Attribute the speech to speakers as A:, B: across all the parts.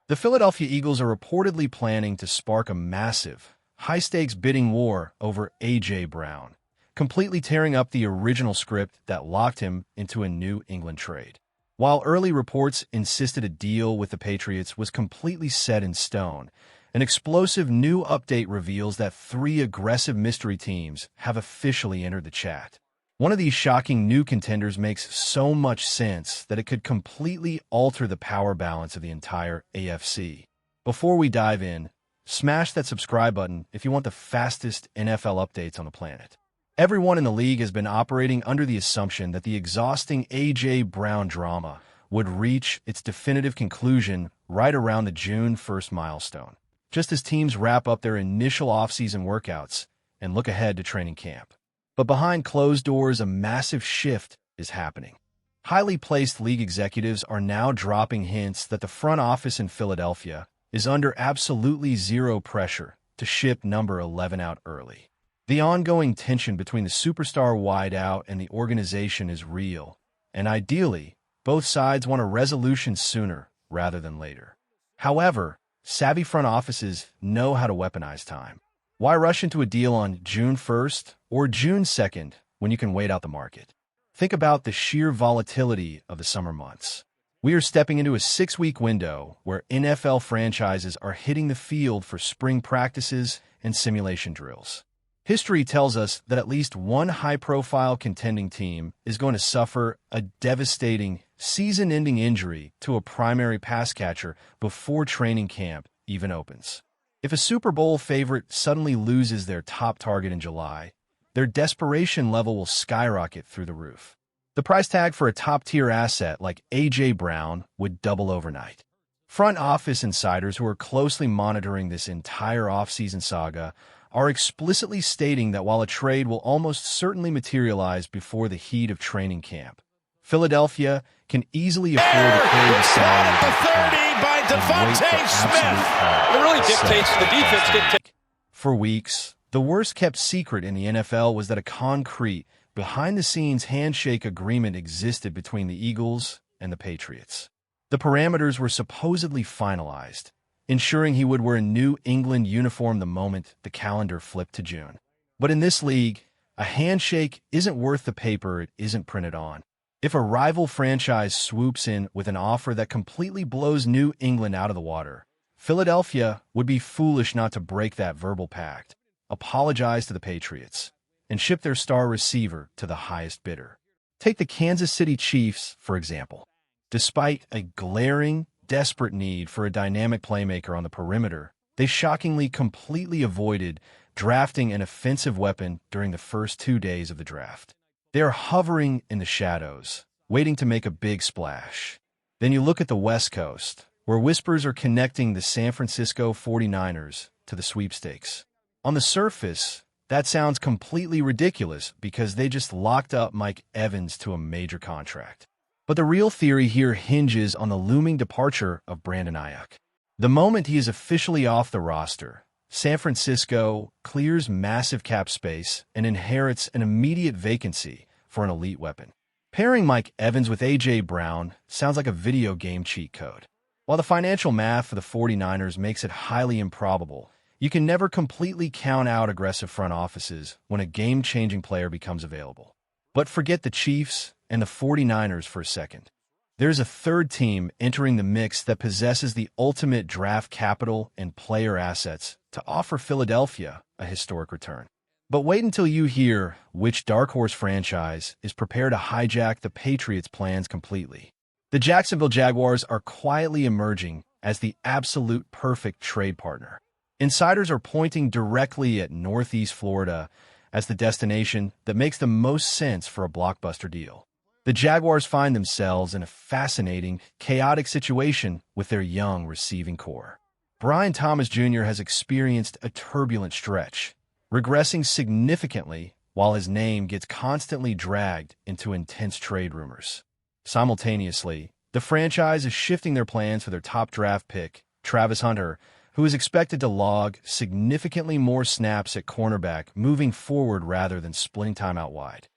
A: The Philadelphia Eagles are reportedly planning to spark a massive, high-stakes bidding war over A.J. Brown, completely tearing up the original script that locked him into a New England trade. While early reports insisted a deal with the Patriots was completely set in stone, an explosive new update reveals that 3 aggressive mystery teams have officially entered the chat. One of these shocking new contenders makes so much sense that it could completely alter the power balance of the entire AFC. Before we dive in, smash that subscribe button if you want the fastest NFL updates on the planet. Everyone in the league has been operating under the assumption that the exhausting A.J. Brown drama would reach its definitive conclusion right around the June 1st milestone, just as teams wrap up their initial offseason workouts and look ahead to training camp. But behind closed doors, a massive shift is happening. Highly placed league executives are now dropping hints that the front office in Philadelphia is under absolutely zero pressure to ship number 11 out early. The ongoing tension between the superstar wideout and the organization is real, and ideally, both sides want a resolution sooner rather than later. However, savvy front offices know how to weaponize time. Why rush into a deal on June 1st or June 2nd when you can wait out the market? Think about the sheer volatility of the summer months. We are stepping into a 6-week window where NFL franchises are hitting the field for spring practices and simulation drills. History tells us that at least one high-profile contending team is going to suffer a devastating, season-ending injury to a primary pass catcher before training camp even opens. If a Super Bowl favorite suddenly loses their top target in July, their desperation level will skyrocket through the roof. The price tag for a top-tier asset like A.J. Brown would double overnight. Front office insiders who are closely monitoring this entire offseason saga are explicitly stating that while a trade will almost certainly materialize before the heat of training camp, Philadelphia can easily afford to carry the salary
B: the 30 by Devontae Smith. It really dictates the defense.
A: For weeks, the worst-kept secret in the NFL was that a concrete, behind-the-scenes handshake agreement existed between the Eagles and the Patriots. The parameters were supposedly finalized, ensuring he would wear a New England uniform the moment the calendar flipped to June. But in this league, a handshake isn't worth the paper it isn't printed on. If a rival franchise swoops in with an offer that completely blows New England out of the water, Philadelphia would be foolish not to break that verbal pact, apologize to the Patriots, and ship their star receiver to the highest bidder. Take the Kansas City Chiefs, for example. Despite a glaring, desperate need for a dynamic playmaker on the perimeter, they shockingly completely avoided drafting an offensive weapon during the first 2 days of the draft. They are hovering in the shadows, waiting to make a big splash. Then you look at the West Coast, where whispers are connecting the San Francisco 49ers to the sweepstakes. On the surface, that sounds completely ridiculous because they just locked up Mike Evans to a major contract. But the real theory here hinges on the looming departure of Brandon Ayuk. The moment he is officially off the roster, San Francisco clears massive cap space and inherits an immediate vacancy for an elite weapon. Pairing Mike Evans with A.J. Brown sounds like a video game cheat code. While the financial math for the 49ers makes it highly improbable, you can never completely count out aggressive front offices when a game-changing player becomes available. But forget the Chiefs and the 49ers for a second. There's a third team entering the mix that possesses the ultimate draft capital and player assets to offer Philadelphia a historic return. But wait until you hear which dark horse franchise is prepared to hijack the Patriots' plans completely. The Jacksonville Jaguars are quietly emerging as the absolute perfect trade partner. Insiders are pointing directly at Northeast Florida as the destination that makes the most sense for a blockbuster deal. The Jaguars find themselves in a fascinating, chaotic situation with their young receiving core. Brian Thomas Jr. has experienced a turbulent stretch, regressing significantly while his name gets constantly dragged into intense trade rumors. Simultaneously, the franchise is shifting their plans for their top draft pick, Travis Hunter, who is expected to log significantly more snaps at cornerback moving forward rather than splitting time out wide.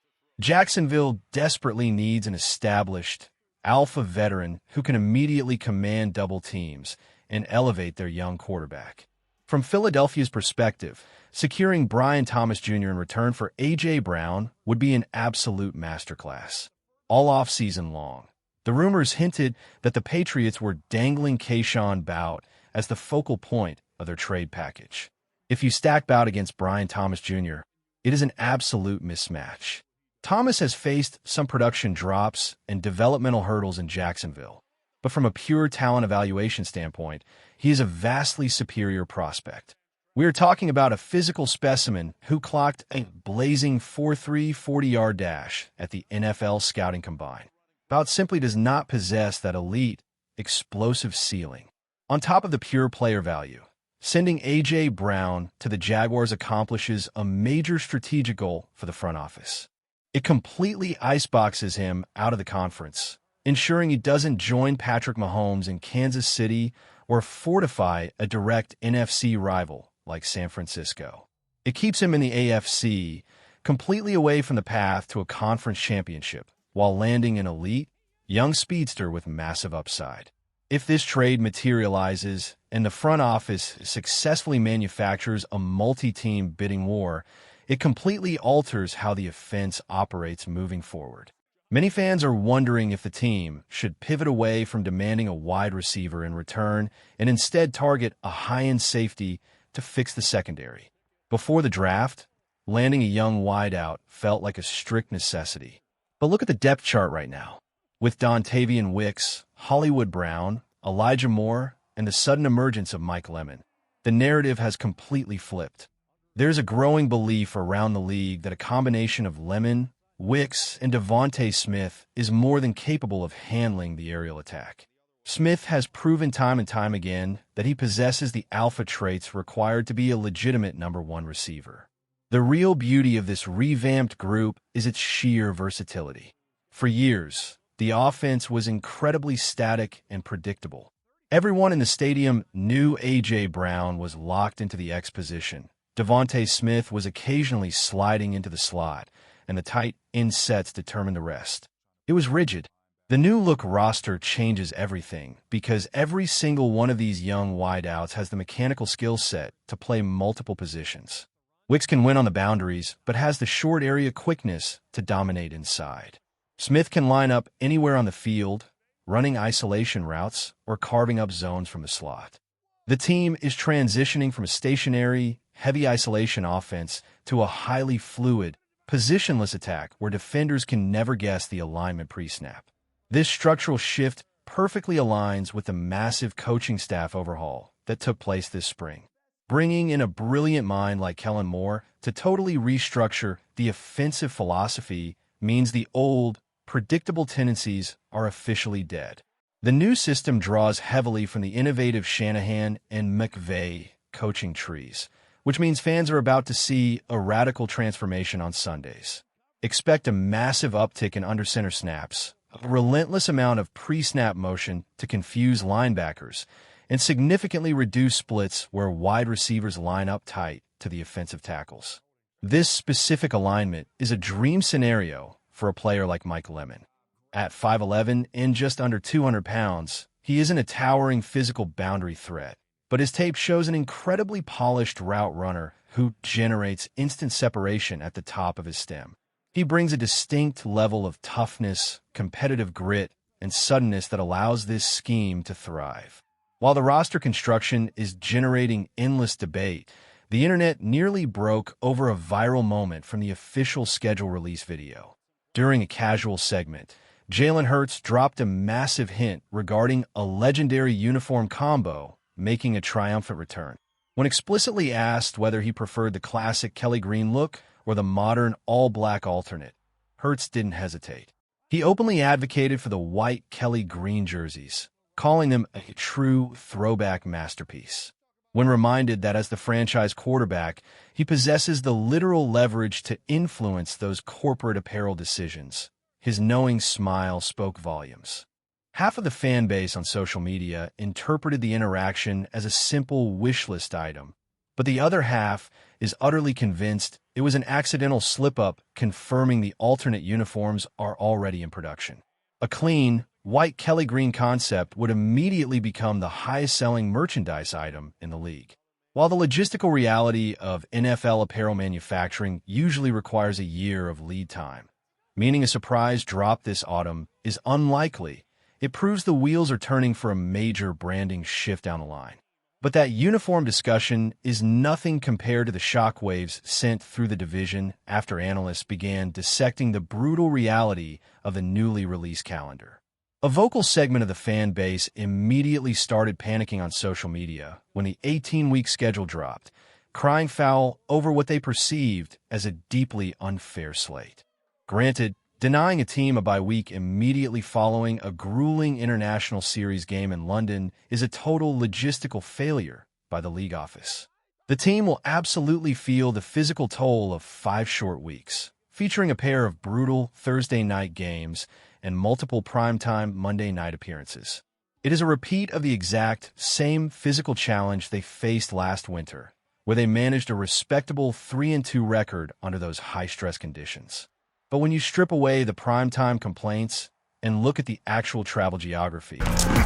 A: Jacksonville desperately needs an established, alpha veteran who can immediately command double teams and elevate their young quarterback. From Philadelphia's perspective, securing Brian Thomas Jr. in return for A.J. Brown would be an absolute masterclass. All offseason long, the rumors hinted that the Patriots were dangling Keyshawn Bout as the focal point of their trade package. If you stack Bout against Brian Thomas Jr., it is an absolute mismatch. Thomas has faced some production drops and developmental hurdles in Jacksonville, but from a pure talent evaluation standpoint, he is a vastly superior prospect. We are talking about a physical specimen who clocked a blazing 4.3 40-yard dash at the NFL Scouting Combine. Bout simply does not possess that elite, explosive ceiling. On top of the pure player value, sending A.J. Brown to the Jaguars accomplishes a major strategic goal for the front office. It completely iceboxes him out of the conference, ensuring he doesn't join Patrick Mahomes in Kansas City or fortify a direct NFC rival like San Francisco. It keeps him in the AFC, completely away from the path to a conference championship, while landing an elite, young speedster with massive upside. If this trade materializes and the front office successfully manufactures a multi-team bidding war, it completely alters how the offense operates moving forward. Many fans are wondering if the team should pivot away from demanding a wide receiver in return and instead target a high-end safety to fix the secondary. Before the draft, landing a young wideout felt like a strict necessity. But look at the depth chart right now. With Dontavian Wicks, Hollywood Brown, Elijah Moore, and the sudden emergence of Mike Lemon, the narrative has completely flipped. There's a growing belief around the league that a combination of Lemon, Wicks, and Devontae Smith is more than capable of handling the aerial attack. Smith has proven time and time again that he possesses the alpha traits required to be a legitimate number one receiver. The real beauty of this revamped group is its sheer versatility. For years, the offense was incredibly static and predictable. Everyone in the stadium knew A.J. Brown was locked into the X position. Devontae Smith was occasionally sliding into the slot, and the tight end sets determined the rest. It was rigid. The new look roster changes everything because every single one of these young wideouts has the mechanical skill set to play multiple positions. Wicks can win on the boundaries, but has the short area quickness to dominate inside. Smith can line up anywhere on the field, running isolation routes or carving up zones from the slot. The team is transitioning from a stationary, heavy isolation offense to a highly fluid, positionless attack where defenders can never guess the alignment pre-snap. This structural shift perfectly aligns with the massive coaching staff overhaul that took place this spring. Bringing in a brilliant mind like Kellen Moore to totally restructure the offensive philosophy means the old, predictable tendencies are officially dead. The new system draws heavily from the innovative Shanahan and McVay coaching trees, which means fans are about to see a radical transformation on Sundays. Expect a massive uptick in under-center snaps, a relentless amount of pre-snap motion to confuse linebackers, and significantly reduce splits where wide receivers line up tight to the offensive tackles. This specific alignment is a dream scenario for a player like Mike Lemon. At 5'11" and just under 200 pounds, he isn't a towering physical boundary threat, but his tape shows an incredibly polished route runner who generates instant separation at the top of his stem. He brings a distinct level of toughness, competitive grit, and suddenness that allows this scheme to thrive. While the roster construction is generating endless debate, the internet nearly broke over a viral moment from the official schedule release video. During a casual segment, Jalen Hurts dropped a massive hint regarding a legendary uniform combo making a triumphant return. When explicitly asked whether he preferred the classic Kelly Green look or the modern all-black alternate, Hurts didn't hesitate. He openly advocated for the white Kelly Green jerseys, calling them a true throwback masterpiece. When reminded that as the franchise quarterback, he possesses the literal leverage to influence those corporate apparel decisions, his knowing smile spoke volumes. Half of the fan base on social media interpreted the interaction as a simple wish list item, but the other half is utterly convinced it was an accidental slip-up confirming the alternate uniforms are already in production. A clean, white Kelly green concept would immediately become the highest-selling merchandise item in the league. While the logistical reality of NFL apparel manufacturing usually requires a year of lead time, meaning a surprise drop this autumn is unlikely, it proves the wheels are turning for a major branding shift down the line. But that uniform discussion is nothing compared to the shockwaves sent through the division after analysts began dissecting the brutal reality of the newly released calendar. A vocal segment of the fan base immediately started panicking on social media when the 18-week schedule dropped, crying foul over what they perceived as a deeply unfair slate. Granted, denying a team a bye week immediately following a grueling international series game in London is a total logistical failure by the league office. The team will absolutely feel the physical toll of 5 short weeks, featuring a pair of brutal Thursday night games and multiple primetime Monday night appearances. It is a repeat of the exact same physical challenge they faced last winter, where they managed a respectable 3-2 record under those high-stress conditions. But when you strip away the primetime complaints and look at the actual travel geography,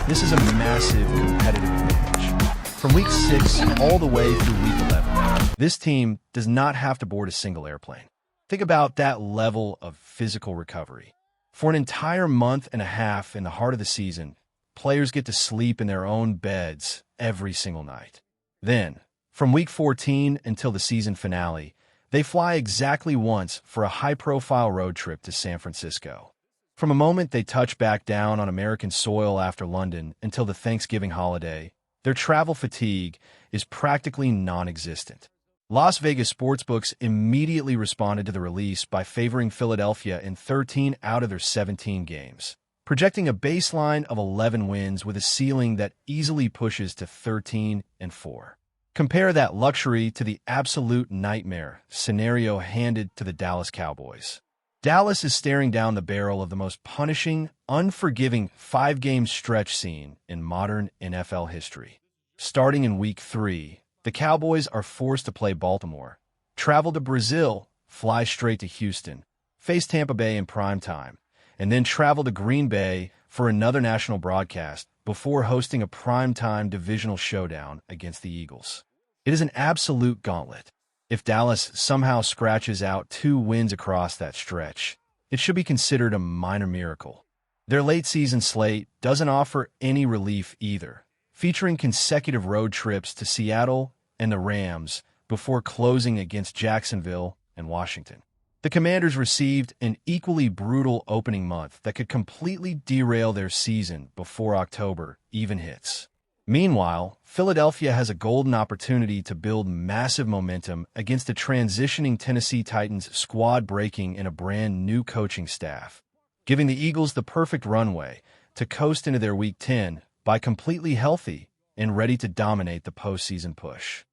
A: this is a massive competitive advantage. From week 6 all the way through week 11, this team does not have to board a single airplane. Think about that level of physical recovery. For an entire month and a half in the heart of the season, players get to sleep in their own beds every single night. Then, from week 14 until the season finale, they fly exactly once for a high-profile road trip to San Francisco. From the moment they touch back down on American soil after London until the Thanksgiving holiday, their travel fatigue is practically non-existent. Las Vegas sportsbooks immediately responded to the release by favoring Philadelphia in 13 out of their 17 games, projecting a baseline of 11 wins with a ceiling that easily pushes to 13-4. Compare that luxury to the absolute nightmare scenario handed to the Dallas Cowboys. Dallas is staring down the barrel of the most punishing, unforgiving 5-game stretch scene in modern NFL history. Starting in week 3, the Cowboys are forced to play Baltimore, travel to Brazil, fly straight to Houston, face Tampa Bay in primetime, and then travel to Green Bay for another national broadcast before hosting a primetime divisional showdown against the Eagles. It is an absolute gauntlet. If Dallas somehow scratches out 2 wins across that stretch, it should be considered a minor miracle. Their late-season slate doesn't offer any relief either, featuring consecutive road trips to Seattle and the Rams before closing against Jacksonville and Washington. The Commanders received an equally brutal opening month that could completely derail their season before October even hits. Meanwhile, Philadelphia has a golden opportunity to build massive momentum against a transitioning Tennessee Titans squad breaking in a brand new coaching staff, giving the Eagles the perfect runway to coast into their Week 10 by completely healthy and ready to dominate the postseason push.